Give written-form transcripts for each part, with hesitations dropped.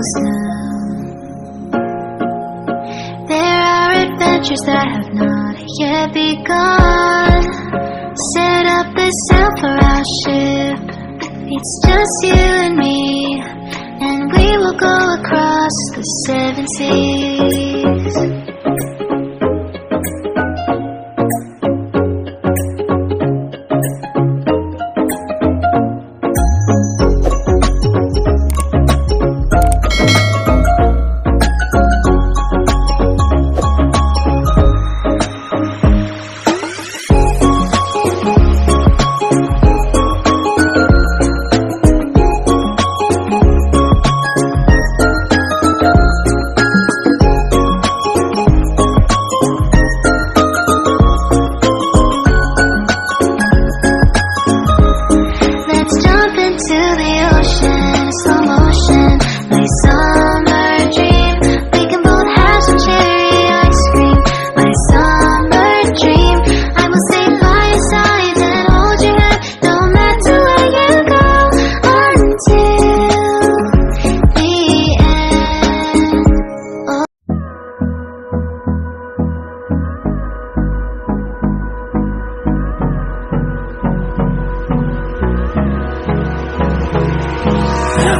goes now. There are adventures that have not yet begun. Set up the sail for our ship. It's just you and me, and we will go across the 7 seas.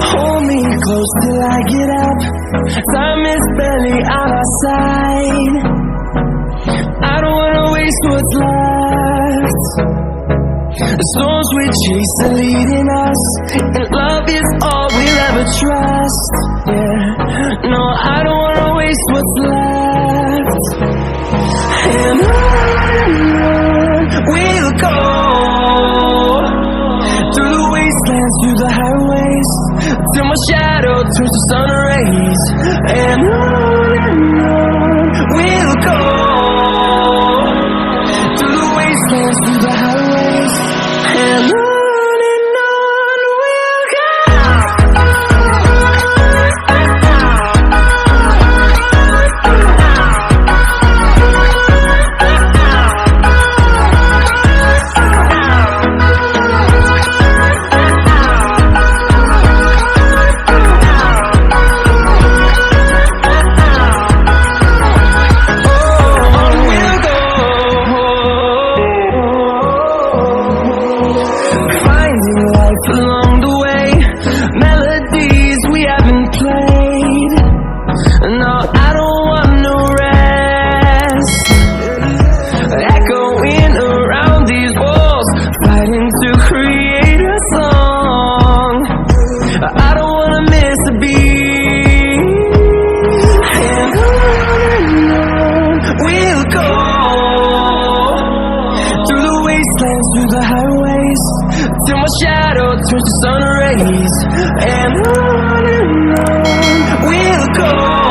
Hold me close till I get up. Time is barely on our side. I don't wanna waste what's left. The storms we chase are leading us, and love is all we'll ever trust. Yeah, no, I don't wanna waste what's left. And on we'll go, through the wastelands, through the highways, till my shadow turns to sun rays. And on we'll go, through the wastelands, through the highways. And on we'll go. Along the way, melodies we haven't played. No, I don't want no rest. Echoing around these walls, fighting to create a song. I don't wanna miss a beat. And on we'll go, through the wastelands, through the highways, till my shadow turns to sun rays. And on we'll go.